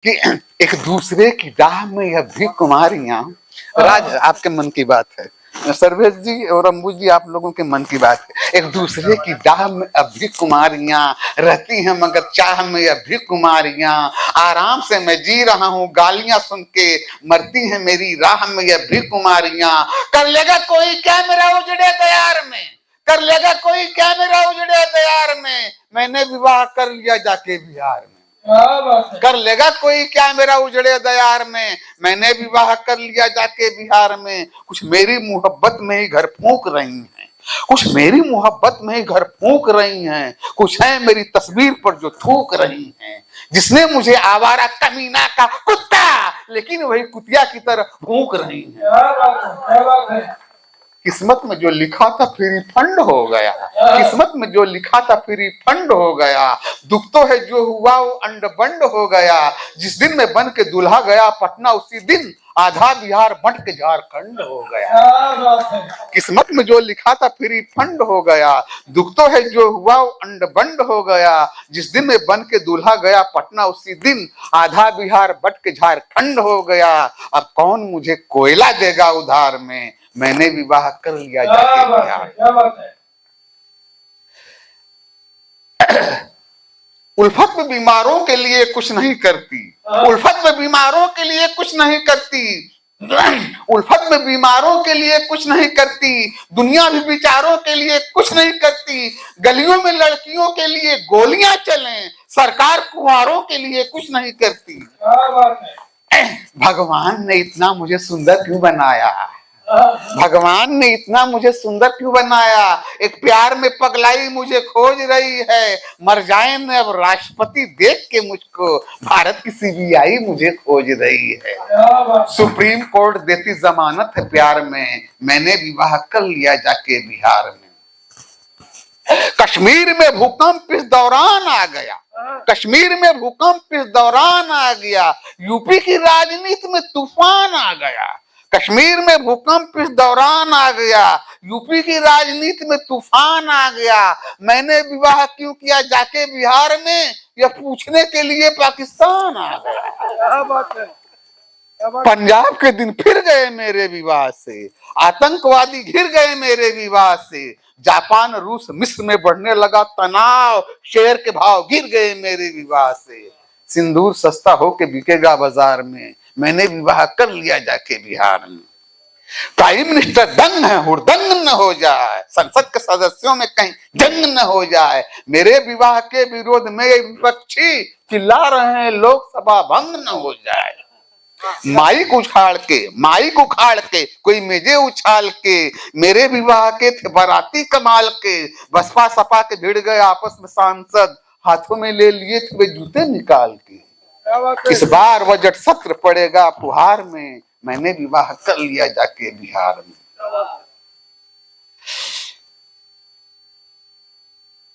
कि एक दूसरे की राह में यह भी कुमारियां, राज आपके मन की बात है, सर्वेश जी और अंबू जी आप लोगों के मन की बात है। एक दूसरे की राह में अभी कुमारियां रहती हैं मगर चाह में अभी कुमारियां, आराम से मैं जी रहा हूँ गालियां सुन के मरती हैं मेरी राह में अभी कुमारियां। कर लेगा कोई क्या मेरा उजड़े दयार में, कर लेगा कोई क्या मेरा उजड़े दयार में, मैंने विवाह कर लिया जाके बिहार में। कर लेगा कोई क्या मेरा उजड़े दयार में, मैंने विवाह कर लिया जाके बिहार में। कुछ मेरी मोहब्बत में ही घर फूंक रही हैं, कुछ मेरी मोहब्बत में ही घर फूंक रही हैं, कुछ है मेरी तस्वीर पर जो थूक रही हैं। जिसने मुझे आवारा कमीना का कुत्ता, लेकिन वही कुतिया की तरह भूंक रही हैं। किस्मत में जो लिखा था फ्री फंड हो गया, किस्मत में जो लिखा था फ्री फंड हो गया। दुख तो है जो हुआ वो अंड बंड हो गया, जिस दिन मैं बन के दुल्हा गया पटना उसी दिन आधा बिहार बंट के झारखंड हो गया। किस्मत में जो लिखा था फ्री फंड हो गया, दुख तो है जो हुआ वो अंड बंड हो गया। जिस दिन मैं बन के दूल्हा गया पटना उसी दिन आधा बिहार बट के झारखंड हो गया। अब कौन मुझे कोयला देगा उधार में, मैंने विवाह कर लिया जाके बिहार। उल्फत में बीमारों के लिए कुछ नहीं करती, उल्फत में बीमारों के लिए कुछ नहीं करती, उल्फत में बीमारों के लिए कुछ नहीं करती, दुनिया भी विचारों के लिए कुछ नहीं करती। गलियों में लड़कियों के लिए गोलियां चलें, सरकार कुंवारों के लिए कुछ नहीं करती। भगवान ने इतना मुझे सुंदर क्यों बनाया, भगवान ने इतना मुझे सुंदर क्यों बनाया। एक प्यार में पगलाई मुझे खोज रही है, मर जाए न अब राष्ट्रपति देख के मुझको, भारत की सीबीआई मुझे खोज रही है। सुप्रीम कोर्ट देती जमानत है प्यार में, मैंने विवाह कर लिया जाके बिहार में। कश्मीर में भूकंप इस दौरान आ गया, कश्मीर में भूकंप इस दौरान आ गया, यूपी की राजनीति में तूफान आ गया। कश्मीर में भूकंप इस दौरान आ गया, यूपी की राजनीति में तूफान आ गया। मैंने विवाह क्यों किया जाके बिहार में, यह पूछने के लिए पाकिस्तान आ गया। पंजाब के दिन फिर गए मेरे विवाह से, आतंकवादी घिर गए मेरे विवाह से। जापान रूस मिस्र में बढ़ने लगा तनाव, शेयर के भाव गिर गए मेरे विवाह से। सिंदूर सस्ता होके बिकेगा बाजार में, मैंने विवाह कर लिया जाके बिहार में। प्राइम मिनिस्टर दंग है, हुड़दंग न हो जाए, संसद के सदस्यों में कहीं जंग न हो जाए। मेरे विवाह के विरोध में विपक्षी चिल्ला रहे हैं लोकसभा भंग न हो जाए। माइक उखाड़ के कोई मेजे उछाल के, मेरे विवाह के थे बाराती कमाल के। बसपा सपा के भिड़ गए आपस में सांसद, हाथों में ले लिए थे वे जूते निकाल के। इस बार बजट सत्र पड़ेगा फुहार में, मैंने विवाह कर लिया जाके बिहार में।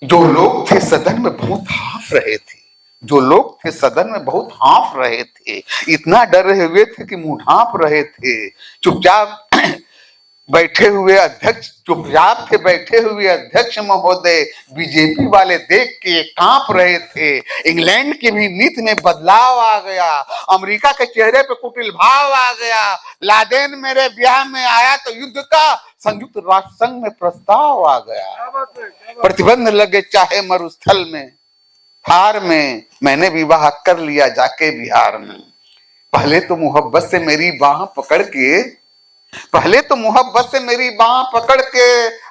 जो लोग थे सदन में बहुत हाफ रहे थे, जो लोग थे सदन में बहुत हाँफ रहे थे, इतना डरे हुए थे कि मुंह ढांप रहे थे। चुपचाप बैठे हुए अध्यक्ष, चुपचाप थे बैठे हुए अध्यक्ष महोदय, बीजेपी वाले देख के कांप रहे थे। इंग्लैंड की भी नीति में बदलाव आ गया, अमेरिका के चेहरे पे कुटिल भाव आ गया। लादेन मेरे ब्याह में आया तो युद्ध का संयुक्त राष्ट्र संघ में प्रस्ताव आ गया। प्रतिबंध लगे चाहे मरुस्थल में, हार में मैंने विवाह कर लिया जाके बिहार में। पहले तो मोहब्बत से मेरी बाह पकड़ के, पहले तो मोहब्बत से मेरी बाह पकड़ के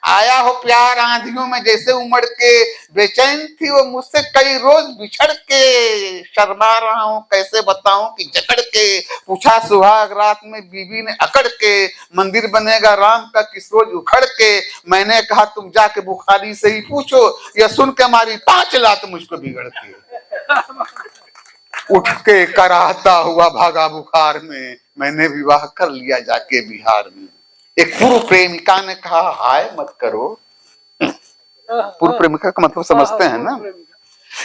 आया हो प्यार आंधियों में जैसे उमड़ के। बेचैन थी वो मुझसे कई रोज बिछड़ के, शर्मा रहा हूं कैसे बताऊं कि जकड़ के। पूछा सुहाग रात में बीवी ने अकड़ के, मंदिर बनेगा राम का किस रोज उखड़ के। मैंने कहा तुम जाके बुखारी से ही पूछो, यह सुन के हमारी 5 लात मुझको बिगड़ के। उठ के कराहता हुआ भागा बुखार में, मैंने विवाह कर लिया जाके बिहार में। एक पूर्व प्रेमिका ने कहा हाय मत करो, पूर्व प्रेमिका का मतलब समझते हैं ना।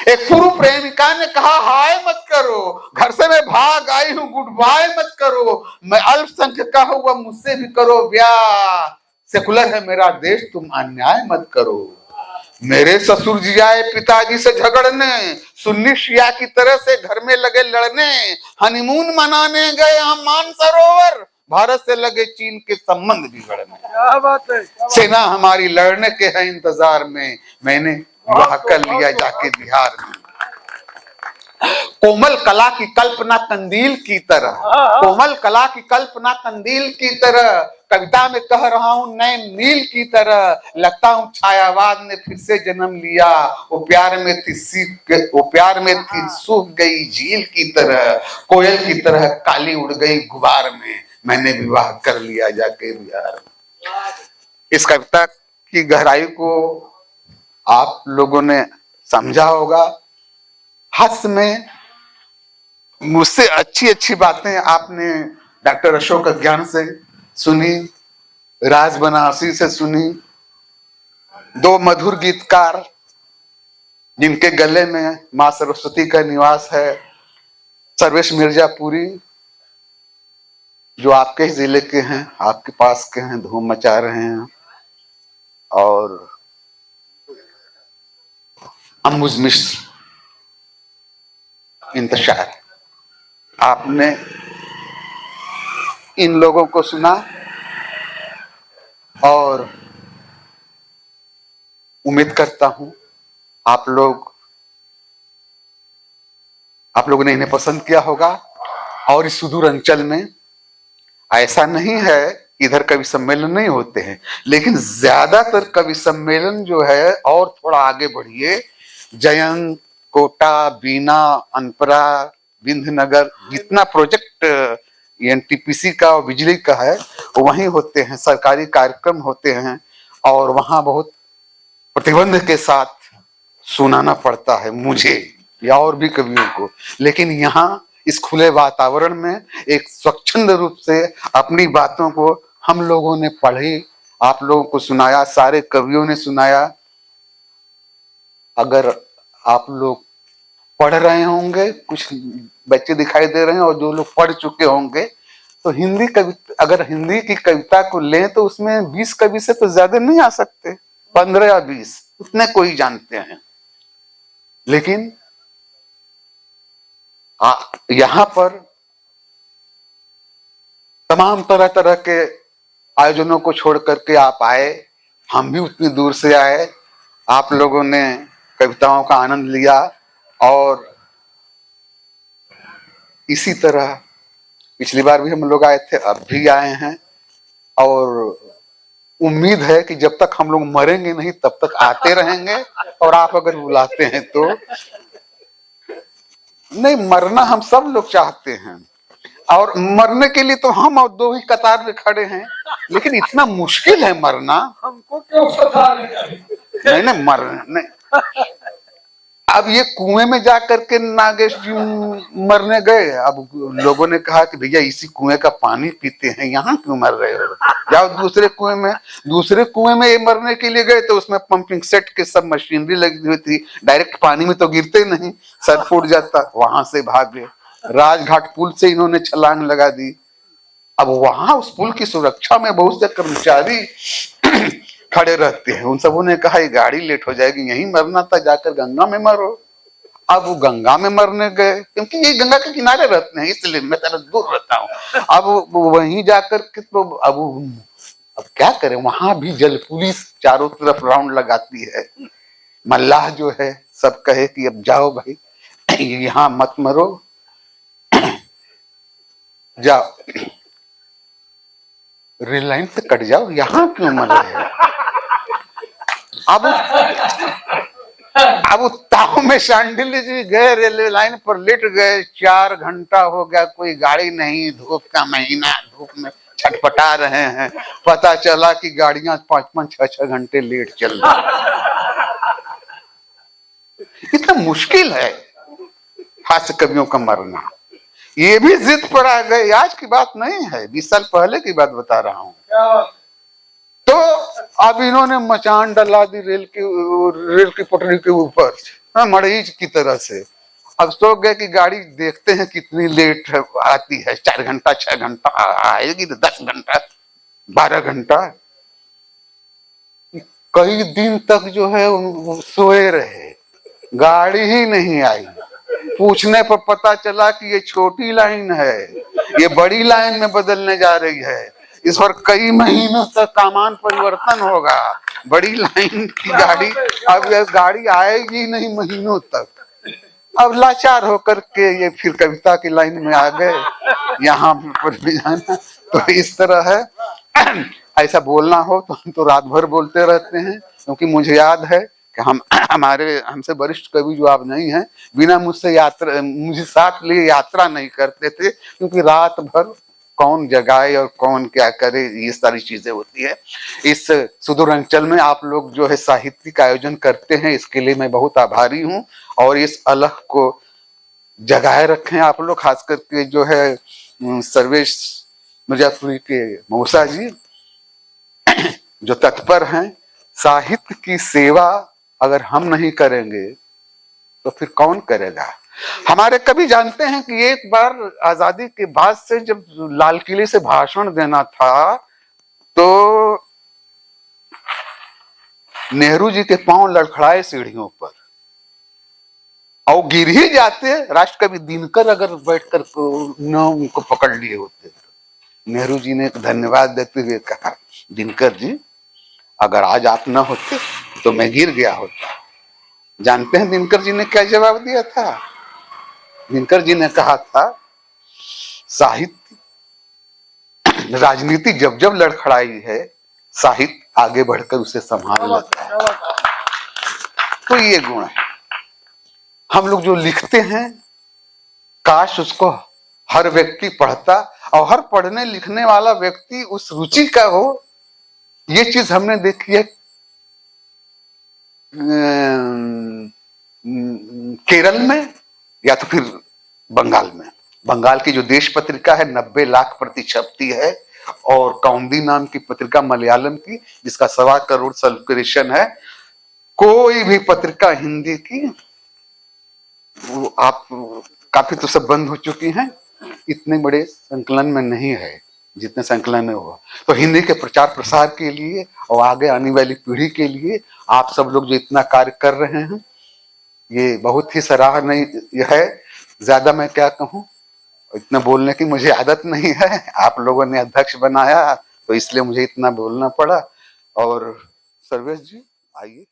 एक पूर्व प्रेमिका ने कहा हाय मत करो, घर से मैं भाग आई हूं गुड बाय मत करो। मैं अल्पसंख्यक का हुआ मुझसे भी करो ब्याह, सेकुलर है मेरा देश तुम अन्याय मत करो। मेरे ससुर जी आए पिताजी से झगड़ने, सुन्नी शिया की तरह से घर में लगे लड़ने, हनीमून मनाने गए हम मानसरोवर, भारत से लगे चीन के संबंध बिगड़ने। क्या बात है, सेना हमारी लड़ने के है इंतजार में, मैंने विवाह कर लिया जाके बिहार में। कोमल कला की कल्पना कंदील की तरह, कोमल कला की कल्पना कंदील की तरह, कविता में कह रहा हूं नए नील की तरह, लगता हूं छायावाद ने फिर से जन्म लिया, वो प्यार में थी सूख गई झील की तरह, कोयल की तरह काली उड़ गई गुबार में, मैंने विवाह कर लिया जाके बिहार में। इस कविता की गहराई को आप लोगों ने समझा होगा। हास्य में मुझसे अच्छी अच्छी बातें आपने डॉक्टर अशोक अज्ञान से सुनी, राज बनारसी से सुनी, दो मधुर गीतकार जिनके गले में मां सरस्वती का निवास है, सर्वेश मिर्जापुरी जो आपके ही जिले के हैं, आपके पास के हैं, धूम मचा रहे हैं, और अम्बुज मिश्र इंतशार। आपने इन लोगों को सुना और उम्मीद करता हूं आप लोगों ने इन्हें पसंद किया होगा। और इस सुदूर अंचल में ऐसा नहीं है इधर कवि सम्मेलन नहीं होते हैं, लेकिन ज्यादातर कवि सम्मेलन जो है, और थोड़ा आगे बढ़िए, जयंत, कोटा, बीना, अनपरा, विंध्यनगर, जितना प्रोजेक्ट एनटीपीसी का और बिजली का है वहीं होते हैं, सरकारी कार्यक्रम होते हैं, और वहां बहुत प्रतिबंध के साथ सुनाना पड़ता है मुझे या और भी कवियों को। लेकिन यहाँ इस खुले वातावरण में एक स्वच्छंद रूप से अपनी बातों को हम लोगों ने पढ़ी, आप लोगों को सुनाया, सारे कवियों ने सुनाया। अगर आप लोग पढ़ रहे होंगे, कुछ बच्चे दिखाई दे रहे हैं, और जो लोग पढ़ चुके होंगे, तो हिंदी कविता, अगर हिंदी की कविता को लें तो उसमें 20 कवि से तो ज्यादा नहीं आ सकते, 15 या 20 उतने कोई जानते हैं। लेकिन यहां पर तमाम तरह तरह के आयोजनों को छोड़ करके आप आए, हम भी उतनी दूर से आए, आप लोगों ने कविताओं का आनंद लिया, और इसी तरह पिछली बार भी हम लोग आए थे, अब भी आए हैं, और उम्मीद है कि जब तक हम लोग मरेंगे नहीं तब तक आते रहेंगे। और आप अगर बुलाते हैं तो, नहीं मरना हम सब लोग चाहते हैं, और मरने के लिए तो हम और दो ही कतार में खड़े हैं, लेकिन इतना मुश्किल है मरना, हमको क्यों पता नहीं। नहीं मरने, अब ये कुएं में जा करके नागेश जी मरने गए, अब लोगों ने कहा कि भैया इसी कुएं का पानी पीते हैं, यहाँ क्यों मर रहे हो, जाओ दूसरे कुएं में ये मरने के लिए गए, तो उसमें पंपिंग सेट के सब मशीनरी लगी हुई थी, डायरेक्ट पानी में तो गिरते नहीं, सर फूट जाता, वहां से भागे। राजघाट पुल से इन्होंने छलांग लगा दी। अब वहां उस पुल की सुरक्षा में बहुत से कर्मचारी खड़े रहते हैं, उन सबों ने कहा ये गाड़ी लेट हो जाएगी, यहीं मरना था, जाकर गंगा में मरो। अब वो गंगा में मरने गए, क्योंकि ये गंगा के किनारे रहते हैं, इसलिए मैं थोड़ा दूर रहता हूँ। अब वहीं जाकर के तो अब क्या करें, वहां भी जल पुलिस चारों तरफ राउंड लगाती है। मल्लाह जो है सब कहे कि अब जाओ भाई, यहाँ मत मरो, जाओ रेल लाइन से कट जाओ, यहाँ क्यों मर रहे हो। अब ताव में शांडिल्य जी गए, रेलवे लाइन पर लेट गए, 4 घंटा हो गया, कोई गाड़ी नहीं, धूप का महीना, धूप में छटपटा रहे हैं, पता चला कि गाड़ियां 5-5, 6-6 घंटे लेट चल रही। इतना मुश्किल है हास्य कवियों का मरना। ये भी जिद पर आ गए, आज की बात नहीं है, 20 साल पहले की बात बता रहा हूं। तो अब इन्होंने मचान डला दी रेल की पटरी के ऊपर, मरीज की तरह से। अब सोच गए कि गाड़ी देखते हैं कितनी लेट आती है, 4 घंटा 6 घंटा आएगी तो 10 घंटा 12 घंटा, कई दिन तक जो है वो सोए रहे, गाड़ी ही नहीं आई। पूछने पर पता चला कि ये छोटी लाइन है, ये बड़ी लाइन में बदलने जा रही है, इस पर कई महीनों तक सामान परिवर्तन होगा, बड़ी लाइन की गाड़ी, अब ये गाड़ी आएगी नहीं महीनों तक। अब लाचार होकर के ये फिर कविता की लाइन में आ गए, यहाँ पर भी जाना। तो इस तरह है, ऐसा बोलना हो तो हम तो रात भर बोलते रहते हैं, क्योंकि मुझे याद है कि हमारे हमसे वरिष्ठ कवि जो आप नहीं हैं, बिना मुझे साथ लिए यात्रा नहीं करते थे, क्योंकि रात भर कौन जगाए और कौन क्या करे, ये सारी चीजें होती है। इस सुदूर अंचल में आप लोग जो है साहित्यिक आयोजन करते हैं, इसके लिए मैं बहुत आभारी हूँ। और इस अलख को जगाए रखें आप लोग, खास करके जो है सर्वेश मिर्जापुरी के मौसा जी जो तत्पर हैं। साहित्य की सेवा अगर हम नहीं करेंगे तो फिर कौन करेगा। हमारे कवि जानते हैं कि एक बार आजादी के बाद से जब लाल किले से भाषण देना था, तो नेहरू जी के पांव लड़खड़ाए सीढ़ियों पर और गिर ही जाते। राष्ट्र कवि दिनकर अगर बैठकर न उनको पकड़ लिए होते, नेहरू जी ने धन्यवाद देते हुए कहा, दिनकर जी अगर आज आप न होते तो मैं गिर गया होता। जानते हैं दिनकर जी ने क्या जवाब दिया था? दिनकर जी ने कहा था, साहित्य राजनीति जब जब लड़खड़ाई है, साहित्य आगे बढ़कर उसे संभाल लेता है। तो ये गुण है। हम लोग जो लिखते हैं, काश उसको हर व्यक्ति पढ़ता और हर पढ़ने लिखने वाला व्यक्ति उस रुचि का हो। ये चीज हमने देखी है केरल में या तो फिर बंगाल में। बंगाल की जो देश पत्रिका है 90 लाख प्रति छपती है, और कौंदी नाम की पत्रिका मलयालम की, जिसका 1.25 करोड़ सर्कुलेशन है। कोई भी पत्रिका हिंदी की, वो आप काफी तो सब बंद हो चुकी हैं, इतने बड़े संकलन में नहीं है जितने संकलन में हुआ। तो हिंदी के प्रचार प्रसार के लिए और आगे आने वाली पीढ़ी के लिए आप सब लोग जो इतना कार्य कर रहे हैं, ये बहुत ही सराहनीय है। ज्यादा मैं क्या कहूँ, इतना बोलने की मुझे आदत नहीं है। आप लोगों ने अध्यक्ष बनाया तो इसलिए मुझे इतना बोलना पड़ा। और सर्वेश जी आइए।